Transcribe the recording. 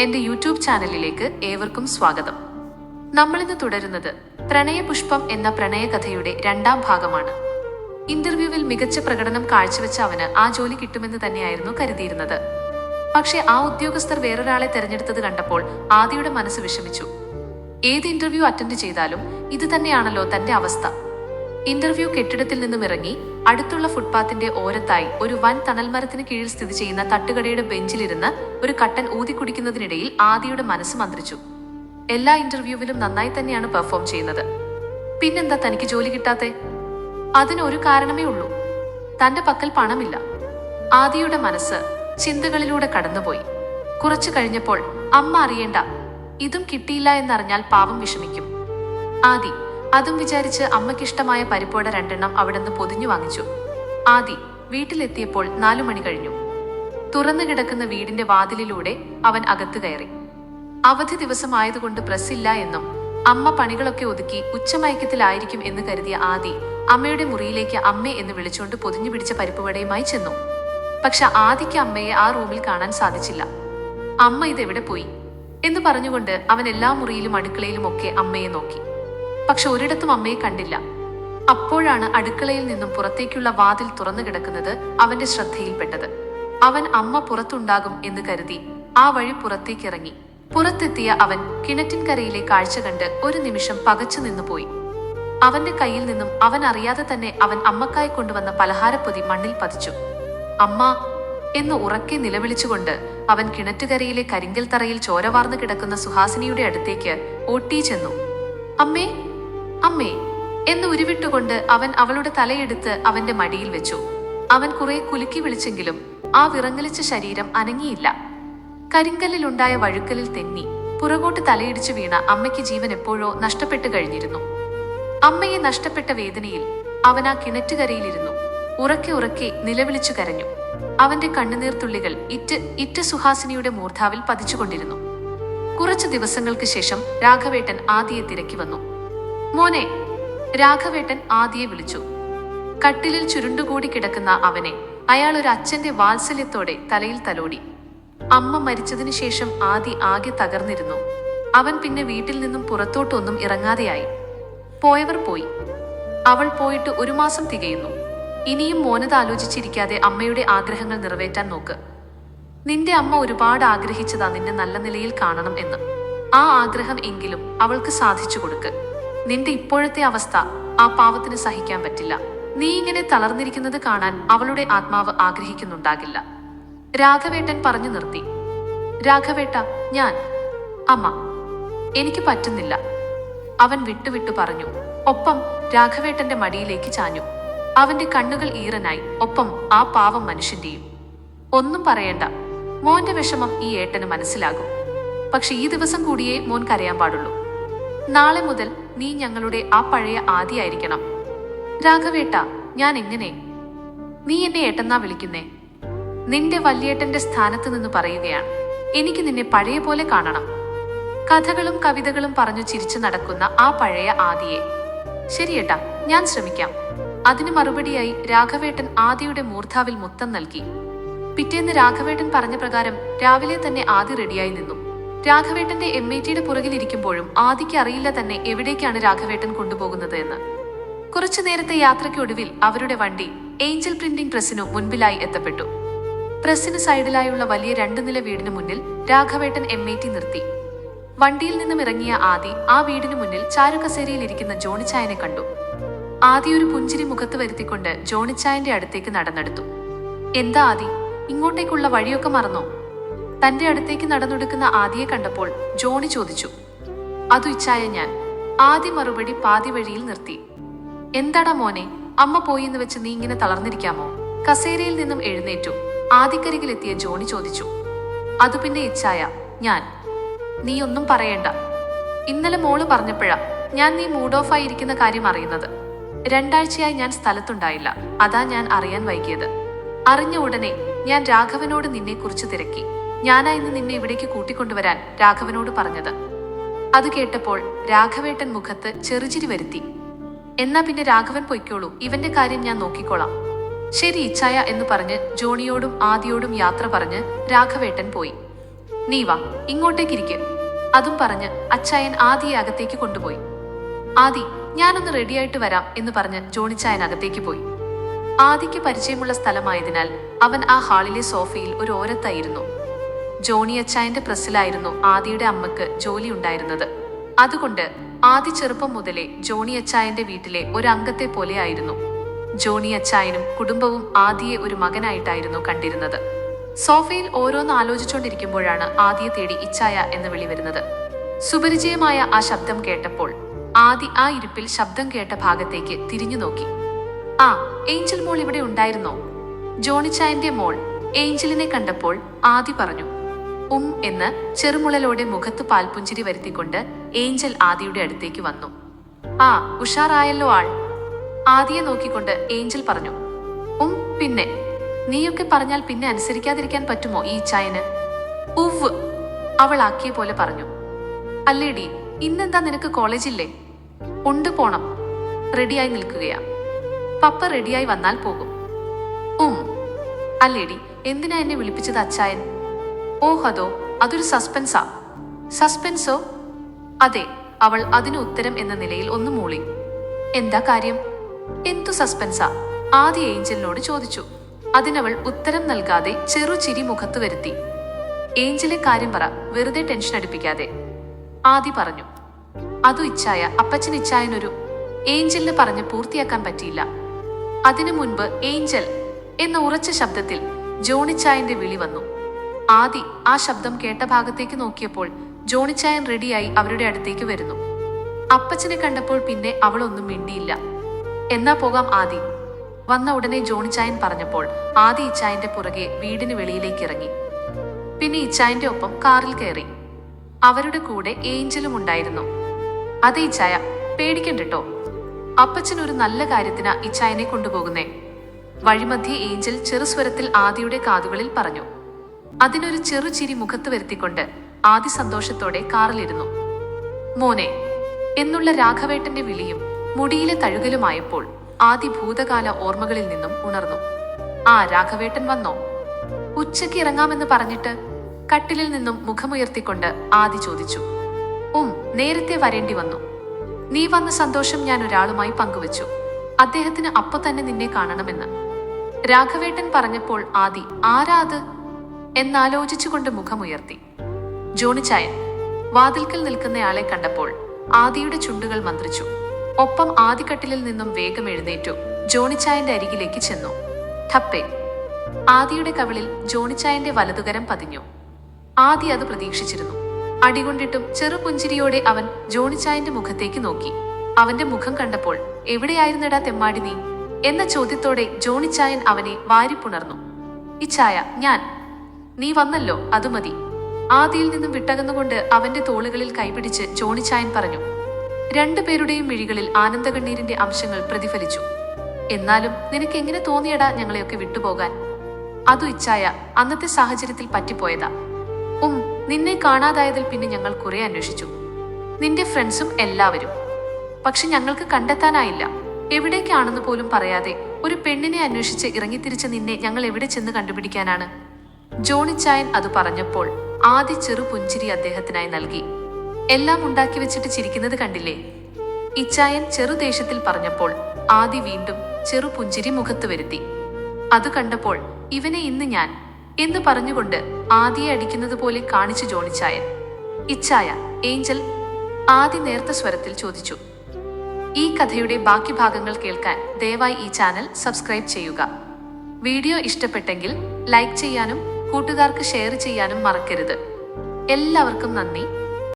എന്റെ യൂട്യൂബ് ചാനലിലേക്ക് ഏവർക്കും സ്വാഗതം. നമ്മളിന്ന് തുടരുന്നത് പ്രണയപുഷ്പം എന്ന പ്രണയകഥയുടെ 2ാം ഭാഗമാണ്. ഇന്റർവ്യൂവിൽ മികച്ച പ്രകടനം കാഴ്ചവെച്ച അവന് ആ ജോലി കിട്ടുമെന്ന് തന്നെയായിരുന്നു കരുതിയിരുന്നത്. പക്ഷെ ആ ഉദ്യോഗസ്ഥർ വേറൊരാളെ തെരഞ്ഞെടുത്തത് കണ്ടപ്പോൾ ആദിയുടെ മനസ്സ് വിഷമിച്ചു. ഏത് ഇന്റർവ്യൂ അറ്റൻഡ് ചെയ്താലും ഇത് തന്നെയാണല്ലോ തന്റെ അവസ്ഥ. ഇന്റർവ്യൂ കെട്ടിടത്തിൽ നിന്നും ഇറങ്ങി അടുത്തുള്ള ഫുട്പാത്തിന്റെ ഓരത്തായി ഒരു വൻ തണൽമരത്തിന് കീഴിൽ സ്ഥിതി ചെയ്യുന്ന തട്ടുകടയുടെ ബെഞ്ചിലിരുന്ന് ഒരു കട്ടൻ ഊതിക്കുടിക്കുന്നതിനിടയിൽ ആദിയുടെ മനസ്സ് മന്ത്രിച്ചു. എല്ലാ ഇന്റർവ്യൂവിലും നന്നായി തന്നെയാണ് പെർഫോം ചെയ്യുന്നത്. പിന്നെന്താ തനിക്ക് ജോലി കിട്ടാത്തെ? അതിനൊരു കാരണമേ ഉള്ളൂ, തന്റെ പക്കൽ പണമില്ല. ആദിയുടെ മനസ്സ് ചിന്തകളിലൂടെ കടന്നുപോയി. കുറച്ചു കഴിഞ്ഞപ്പോൾ അമ്മ അറിയേണ്ട, ഇതും കിട്ടിയില്ല എന്നറിഞ്ഞാൽ പാവം വിഷമിക്കും. ആദി അതും വിചാരിച്ച് അമ്മയ്ക്കിഷ്ടമായ പരിപ്പോട 2 അവിടുന്ന് പൊതിഞ്ഞു വാങ്ങിച്ചു. ആദി വീട്ടിലെത്തിയപ്പോൾ 4 മണി കഴിഞ്ഞു. തുറന്നു കിടക്കുന്ന വീടിന്റെ വാതിലിലൂടെ അവൻ അകത്തു കയറി. അവധി ദിവസമായതുകൊണ്ട് പ്രസ്സില്ല എന്നും അമ്മ പണികളൊക്കെ ഒതുക്കി ഉച്ചമയക്കത്തിലായിരിക്കും എന്ന് കരുതിയ ആദി അമ്മയുടെ മുറിയിലേക്ക് അമ്മേ എന്ന് വിളിച്ചുകൊണ്ട് പൊതിഞ്ഞു പിടിച്ച പരിപ്പുവടയുമായി ചെന്നു. പക്ഷെ ആദിക്ക് അമ്മയെ ആ റൂമിൽ കാണാൻ സാധിച്ചില്ല. അമ്മ ഇതെവിടെ പോയി എന്ന് പറഞ്ഞുകൊണ്ട് അവൻ എല്ലാ മുറിയിലും അടുക്കളയിലും ഒക്കെ അമ്മയെ നോക്കി. പക്ഷെ ഒരിടത്തും അമ്മയെ കണ്ടില്ല. അപ്പോഴാണ് അടുക്കളയിൽ നിന്നും പുറത്തേക്കുള്ള വാതിൽ തുറന്നു കിടക്കുന്നത് അവന്റെ ശ്രദ്ധയിൽപ്പെട്ടത്. അവൻ അമ്മ പുറത്തുണ്ടാകും എന്ന് കരുതി ആ വഴി പുറത്തേക്കിറങ്ങി. പുറത്തെത്തിയ അവൻ കിണറ്റിൻകരയിലെ കാഴ്ച കണ്ട് ഒരു നിമിഷം പകച്ചു നിന്നുപോയി. അവന്റെ കയ്യിൽ നിന്നും അവൻ അറിയാതെ തന്നെ അവൻ അമ്മക്കായി കൊണ്ടുവന്ന പലഹാരപ്പൊതി മണ്ണിൽ പതിച്ചു. അമ്മ എന്ന് ഉറക്കെ നിലവിളിച്ചുകൊണ്ട് അവൻ കിണറ്റുകരയിലെ കരിങ്കൽ തറയിൽ ചോരവാർന്നു കിടക്കുന്ന സുഹാസിനിയുടെ അടുത്തേക്ക് ഓട്ടി ചെന്നു. അമ്മേ അമ്മേ എന്ന് ഉരുവിട്ടുകൊണ്ട് അവൻ അവളുടെ തലയെടുത്ത് അവന്റെ മടിയിൽ വെച്ചു. അവൻ കുറെ കുലുക്കി വിളിച്ചെങ്കിലും ആ വിറങ്ങലിച്ച ശരീരം അനങ്ങിയില്ല. കരിങ്കല്ലിലുണ്ടായ വഴുക്കലിൽ തെന്നി പുറകോട്ട് തലയിടിച്ചു വീണ അമ്മയ്ക്ക് ജീവൻ എപ്പോഴോ നഷ്ടപ്പെട്ടു കഴിഞ്ഞിരുന്നു. അമ്മയെ നഷ്ടപ്പെട്ട വേദനയിൽ അവൻ ആ കിണറ്റുകരയിലിരുന്നു. ഉറക്കെ ഉറക്കെ നിലവിളിച്ചു കരഞ്ഞു. അവന്റെ കണ്ണുനീർത്തുള്ളികൾ ഇറ്റ് സുഹാസിനിയുടെ മൂർധാവിൽ പതിച്ചുകൊണ്ടിരുന്നു. കുറച്ചു ദിവസങ്ങൾക്ക് ശേഷം രാഘവേട്ടൻ ആദിയെ തിരക്കി വന്നു. മോനെ, രാഘവേട്ടൻ ആദിയെ വിളിച്ചു. കട്ടിലിൽ ചുരുണ്ടുകൂടി കിടക്കുന്ന അവനെ അയാൾ ഒരു അച്ഛന്റെ വാത്സല്യത്തോടെ തലയിൽ തലോടി. അമ്മ മരിച്ചതിനു ശേഷം ആദി ആകെ തകർന്നിരുന്നു. അവൻ പിന്നെ വീട്ടിൽ നിന്നും പുറത്തോട്ടൊന്നും ഇറങ്ങാതെയായി. പോയവർ പോയി. അവൾ പോയിട്ട് 1 മാസം തികയുന്നു. ഇനിയും മോനത് ആലോചിച്ചിരിക്കാതെ അമ്മയുടെ ആഗ്രഹങ്ങൾ നിറവേറ്റാൻ നോക്ക്. നിന്റെ അമ്മ ഒരുപാട് ആഗ്രഹിച്ചതാ നിന്നെ നല്ല നിലയിൽ കാണണം എന്ന്. ആ ആഗ്രഹം എങ്കിലും അവൾക്ക് സാധിച്ചു കൊടുക്ക്. നിന്റെ ഇപ്പോഴത്തെ അവസ്ഥ ആ പാവത്തിന് സഹിക്കാൻ പറ്റില്ല. നീ ഇങ്ങനെ തളർന്നിരിക്കുന്നത് കാണാൻ അവളുടെ ആത്മാവ് ആഗ്രഹിക്കുന്നുണ്ടാകില്ല. രാഘവേട്ടൻ പറഞ്ഞു നിർത്തി. രാഘവേട്ട, ഞാൻ അമ്മ, എനിക്ക് പറ്റുന്നില്ല, അവൻ വിട്ടുവിട്ടു പറഞ്ഞു. ഒപ്പം രാഘവേട്ടന്റെ മടിയിലേക്ക് ചാഞ്ഞു. അവന്റെ കണ്ണുകൾ ഈറനായി, ഒപ്പം ആ പാവം മനുഷ്യന്റെയും. ഒന്നും പറയണ്ട, മോന്റെ വിഷമം ഈ ഏട്ടന് മനസ്സിലാകും. പക്ഷെ ഈ ദിവസം കൂടിയേ മോൻ കരയാൻ പാടുള്ളൂ. നാളെ മുതൽ നീ ഞങ്ങളുടെ ആ പഴയ ആദിയായിരിക്കണം. രാഘവേട്ട, ഞാൻ എങ്ങനെ? നീ എന്നെ ഏട്ടെന്നാ വിളിക്കുന്നേ? നിന്റെ വല്യേട്ടന്റെ സ്ഥാനത്ത് നിന്ന് പറയുകയാണ്. എനിക്ക് നിന്നെ പഴയ പോലെ കാണണം. കഥകളും കവിതകളും പറഞ്ഞു ചിരിച്ചു നടക്കുന്ന ആ പഴയ ആദിയെ. ശരിയേട്ടാ, ഞാൻ ശ്രമിക്കാം. അതിന് മറുപടിയായി രാഘവേട്ടൻ ആദിയുടെ മൂർധാവിൽ മുത്തം നൽകി. പിറ്റേന്ന് രാഘവേട്ടൻ പറഞ്ഞ പ്രകാരം രാവിലെ തന്നെ ആദി റെഡിയായി നിന്നു. രാഘവേട്ടന്റെ MITയുടെ പുറകിലിരിക്കുമ്പോഴും ആദിക്ക് അറിയില്ല തന്നെ എവിടേക്കാണ് രാഘവേട്ടൻ കൊണ്ടുപോകുന്നത് എന്ന്. കുറച്ചു നേരത്തെ യാത്രയ്ക്കൊടുവിൽ അവരുടെ വണ്ടി ഏഞ്ചൽ പ്രിന്റിംഗ് പ്രസ്സിനു മുൻപിലായി എത്തപ്പെട്ടു. പ്രസ്സിന് സൈഡിലായുള്ള വലിയ 2 നില വീടിന് മുന്നിൽ രാഘവേട്ടൻ MIT നിർത്തി. വണ്ടിയിൽ നിന്നും ഇറങ്ങിയ ആദി ആ വീടിന് മുന്നിൽ ചാരുകസേരയിലിരിക്കുന്ന ജോണിച്ചായനെ കണ്ടു. ആദി ഒരു പുഞ്ചിരി മുഖത്ത് വരുത്തിക്കൊണ്ട് ജോണിച്ചായന്റെ അടുത്തേക്ക് നടന്നെടുത്തു. എന്താ ആദി, ഇങ്ങോട്ടേക്കുള്ള വഴിയൊക്കെ മറന്നോ? തന്റെ അടുത്തേക്ക് നടന്നെടുക്കുന്ന ആദിയെ കണ്ടപ്പോൾ ജോണി ചോദിച്ചു. അതു ഇച്ചായ ഞാൻ. ആദി മറുപടി പാതി വഴിയിൽ നിർത്തി. എന്താടാ മോനെ, അമ്മ പോയി എന്ന് വെച്ച് നീ ഇങ്ങനെ തളർന്നിരിക്കാമോ? കസേരയിൽ നിന്നും എഴുന്നേറ്റു ആദിക്കരികിലെത്തിയ ജോണി ചോദിച്ചു. അതു പിന്നെ ഇച്ചായ ഞാൻ. നീ ഒന്നും പറയണ്ട. ഇന്നലെ മോള് പറഞ്ഞപ്പോഴാ ഞാൻ നീ മൂഡ് ഓഫ് ആയിരിക്കുന്ന കാര്യം അറിയുന്നത്. 2 ആഴ്ചയായി ഞാൻ സ്ഥലത്തുണ്ടായില്ല. അതാ ഞാൻ അറിയാൻ വൈകിയത്. അറിഞ്ഞ ഉടനെ ഞാൻ രാഘവനോട് നിന്നെക്കുറിച്ച് തിരക്കി. ഞാനാ ഇന്ന് നിന്നെ ഇവിടേക്ക് കൂട്ടിക്കൊണ്ടുവരാൻ രാഘവനോട് പറഞ്ഞത്. അത് കേട്ടപ്പോൾ രാഘവേട്ടൻ മുഖത്ത് ചെറുചിരി വരുത്തി. എന്നാ പിന്നെ രാഘവൻ പൊയ്ക്കോളൂ, ഇവന്റെ കാര്യം ഞാൻ നോക്കിക്കോളാം. ശരി ഇച്ചായ എന്ന് പറഞ്ഞ് ജോണിയോടും ആദിയോടും യാത്ര പറഞ്ഞ് രാഘവേട്ടൻ പോയി. നീ വാ, ഇങ്ങോട്ടേക്കിരിക്ക്. അതും പറഞ്ഞ് അച്ചായൻ ആദിയെ അകത്തേക്ക് കൊണ്ടുപോയി. ആദി, ഞാനൊന്ന് റെഡിയായിട്ട് വരാം എന്ന് പറഞ്ഞ് ജോണിച്ചായൻ അകത്തേക്ക് പോയി. ആദിക്ക് പരിചയമുള്ള സ്ഥലമായതിനാൽ അവൻ ആ ഹാളിലെ സോഫയിൽ ഒരു ഓരത്തായിരുന്നു. ജോണി അച്ചായന്റെ പ്രസ്സിലായിരുന്നു ആദിയുടെ അമ്മക്ക് ജോലി ഉണ്ടായിരുന്നത്. അതുകൊണ്ട് ആദി ചെറുപ്പം മുതലേ ജോണി അച്ചായന്റെ വീട്ടിലെ ഒരു അംഗത്തെ പോലെയായിരുന്നു. ജോണി അച്ചായനും കുടുംബവും ആദിയെ ഒരു മകനായിട്ടായിരുന്നു കണ്ടിരുന്നത്. സോഫയിൽ ഓരോന്ന് ആലോചിച്ചുകൊണ്ടിരിക്കുമ്പോഴാണ് ആദിയെ തേടി ഇച്ചായ എന്ന് വിളി വരുന്നത്. സുപരിചയമായ ആ ശബ്ദം കേട്ടപ്പോൾ ആദി ആ ഇരിപ്പിൽ ശബ്ദം കേട്ട ഭാഗത്തേക്ക് തിരിഞ്ഞു നോക്കി. ആ, ഏഞ്ചൽ മോൾ ഇവിടെ ഉണ്ടായിരുന്നോ? ജോണിച്ചായന്റെ മോൾ ഏഞ്ചലിനെ കണ്ടപ്പോൾ ആദി പറഞ്ഞു. എന്ന് ചെറുമുളലോടെ മുഖത്ത് പാൽപുഞ്ചിരി വരുത്തിക്കൊണ്ട് ഏഞ്ചൽ ആദിയുടെ അടുത്തേക്ക് വന്നു. ആ, ഉഷാറായല്ലോ ആൾ. ആദിയെ നോക്കിക്കൊണ്ട് ഏഞ്ചൽ പറഞ്ഞു. പിന്നെ നീയൊക്കെ പറഞ്ഞാൽ പിന്നെ അനുസരിക്കാതിരിക്കാൻ പറ്റുമോ ഈ ഇച്ചായന്? ഉവ്, അവൾ ആക്കിയ പോലെ പറഞ്ഞു. അല്ലേടി, ഇന്നെന്താ നിനക്ക് കോളേജില്ലേ? ഉണ്ട്, പോണം. റെഡിയായി നിൽക്കുകയാ. പപ്പ റെഡിയായി വന്നാൽ പോകും. അല്ലേടി, എന്തിനാ എന്നെ വിളിപ്പിച്ചത് അച്ചായൻ? ഓഹതോ, അതൊരു സസ്പെൻസാ. സസ്പെൻസോ? അതെ, അവൾ അതിന് ഉത്തരം എന്ന നിലയിൽ ഒന്ന് മൂളി. എന്താ കാര്യം? എന്തു സസ്പെൻസാ? ആദി ഏഞ്ചലിനോട് ചോദിച്ചു. അതിനവൾ ഉത്തരം നൽകാതെ ചെറുചിരി മുഖത്ത് വരുത്തി. ഏഞ്ചലെ കാര്യം പറ, വെറുതെ ടെൻഷൻ അടുപ്പിക്കാതെ, ആദി പറഞ്ഞു. അതു ഇച്ചായ, അപ്പച്ചൻ ഇച്ചായനൊരു... ഏഞ്ചലിന് പറഞ്ഞ് പൂർത്തിയാക്കാൻ പറ്റിയില്ല. അതിനു മുൻപ് ഏഞ്ചൽ എന്ന ഉറച്ച ശബ്ദത്തിൽ ജോണിച്ചായന്റെ വിളി വന്നു. ആദി ആ ശബ്ദം കേട്ട ഭാഗത്തേക്ക് നോക്കിയപ്പോൾ ജോണിച്ചായൻ റെഡിയായി അവരുടെ അടുത്തേക്ക് വരുന്നു. അപ്പച്ചനെ കണ്ടപ്പോൾ പിന്നെ അവളൊന്നും മിണ്ടിയില്ല. എന്നാ പോകാം ആദി. വന്ന ഉടനെ ജോണിച്ചായൻ പറഞ്ഞപ്പോൾ ആദി ഇച്ചായന്റെ പുറകെ വീടിന് വെളിയിലേക്ക് ഇറങ്ങി. പിന്നെ ഇച്ചായന്റെ ഒപ്പം കാറിൽ കയറി. അവരുടെ കൂടെ ഏഞ്ചലും ഉണ്ടായിരുന്നു. അതെ ഇച്ചായ, പേടിക്കണ്ടോ. അപ്പച്ചൻ ഒരു നല്ല കാര്യത്തിനാ ഇച്ചായനെ കൊണ്ടുപോകുന്നേ. വഴിമധ്യേ ഏഞ്ചൽ ചെറുസ്വരത്തിൽ ആദിയുടെ കാതുകളിൽ പറഞ്ഞു. അതിനൊരു ചെറുചിരി മുഖത്ത് വരുത്തിക്കൊണ്ട് ആദി സന്തോഷത്തോടെ കാറിലിരുന്നു. മോനെ എന്നുള്ള രാഘവേട്ടന്റെ വിളിയും മുടിയിലെ തഴുകലുമായപ്പോൾ ആദി ഭൂതകാല ഓർമ്മകളിൽ നിന്നും ഉണർന്നു. ആ, രാഘവേട്ടൻ വന്നോ? ഉച്ചയ്ക്ക് ഇറങ്ങാമെന്ന് പറഞ്ഞിട്ട് കട്ടിലിൽ നിന്നും മുഖമുയർത്തിക്കൊണ്ട് ആദി ചോദിച്ചു. നേരത്തെ വരേണ്ടി വന്നു. നീ വന്ന സന്തോഷം ഞാൻ ഒരാളുമായി പങ്കുവച്ചു. അദ്ദേഹത്തിന് അപ്പൊ തന്നെ നിന്നെ കാണണമെന്ന് രാഘവേട്ടൻ പറഞ്ഞപ്പോൾ ആദി ആരാ അത് എന്നാലോചിച്ചുകൊണ്ട് മുഖമുയർത്തി. ജോണിച്ചായൻ. വാതിൽക്കൽ നിൽക്കുന്നയാളെ കണ്ടപ്പോൾ ആദിയുടെ ചുണ്ടുകൾ മന്ത്രിച്ചു. ഒപ്പം ആദിക്കട്ടിലിൽ നിന്നും വേഗം എഴുന്നേറ്റു ജോണിച്ചായന്റെ അരികിലേക്ക് ചെന്നു. ഠപ്പേ. ആദിയുടെ കവിളിൽ ജോണിച്ചായന്റെ വലതുകരം പതിഞ്ഞു. ആദി അത് പ്രതീക്ഷിച്ചിരുന്നു. അടികൊണ്ടിട്ടും ചെറുപുഞ്ചിരിയോടെ അവൻ ജോണിച്ചായന്റെ മുഖത്തേക്ക് നോക്കി. അവന്റെ മുഖം കണ്ടപ്പോൾ എവിടെയായിരുന്നടാ തെമ്മാടി നീ എന്ന ചോദ്യത്തോടെ ജോണിച്ചായൻ അവനെ വാരിപ്പുണർന്നു. ഇച്ചായ, ഞാൻ. നീ വന്നല്ലോ, അത് മതി. ആദിയിൽ നിന്നും വിട്ടകന്നുകൊണ്ട് അവന്റെ തോളുകളിൽ കൈപിടിച്ച് ജോണിച്ചായൻ പറഞ്ഞു. രണ്ടുപേരുടെയും മിഴികളിൽ ആനന്ദകണ്ണീരിന്റെ അംശങ്ങൾ പ്രതിഫലിച്ചു. എന്നാലും നിനക്ക് എങ്ങനെ തോന്നിയടാ ഞങ്ങളെയൊക്കെ വിട്ടുപോകാൻ? അതു ഇച്ചായ, അന്നത്തെ സാഹചര്യത്തിൽ പറ്റിപ്പോയതാ. നിന്നെ കാണാതായതിൽ പിന്നെ ഞങ്ങൾ കുറെ അന്വേഷിച്ചു, നിന്റെ ഫ്രണ്ട്സും എല്ലാവരും. പക്ഷെ ഞങ്ങൾക്ക് കണ്ടെത്താനായില്ല. എവിടേക്കാണെന്ന് പോലും പറയാതെ ഒരു പെണ്ണിനെ അന്വേഷിച്ച് ഇറങ്ങിത്തിരിച്ച നിന്നെ ഞങ്ങൾ എവിടെ ചെന്ന് കണ്ടുപിടിക്കാനാണ്? ജോണിച്ചായൻ അത് പറഞ്ഞപ്പോൾ ആദി ചെറു പുഞ്ചിരി അദ്ദേഹത്തിനായി നൽകി. എല്ലാം ഉണ്ടാക്കി വെച്ചിട്ട് ചിരിക്കുന്നത് കണ്ടില്ലേ? ഇച്ചായൻ ചെറുദേശത്തിൽ പറഞ്ഞപ്പോൾ ആദി വീണ്ടും ചെറു പുഞ്ചിരി മുഖത്ത് വരുത്തി. അത് കണ്ടപ്പോൾ ഇവനെ ഇന്ന് ഞാൻ എന്ന് പറഞ്ഞുകൊണ്ട് ആദിയെ അടിക്കുന്നത് പോലെ കാണിച്ചു ജോണിച്ചായൻ. ഇച്ചായ, ഏഞ്ചൽ? ആദി നേർത്ത സ്വരത്തിൽ ചോദിച്ചു. ഈ കഥയുടെ ബാക്കി ഭാഗങ്ങൾ കേൾക്കാൻ ദയവായി ഈ ചാനൽ സബ്സ്ക്രൈബ് ചെയ്യുക. വീഡിയോ ഇഷ്ടപ്പെട്ടെങ്കിൽ ലൈക്ക് ചെയ്യാനും കൂട്ടുകാർക്ക് ഷെയർ ചെയ്യാനും മറക്കരുത്. എല്ലാവർക്കും നന്ദി.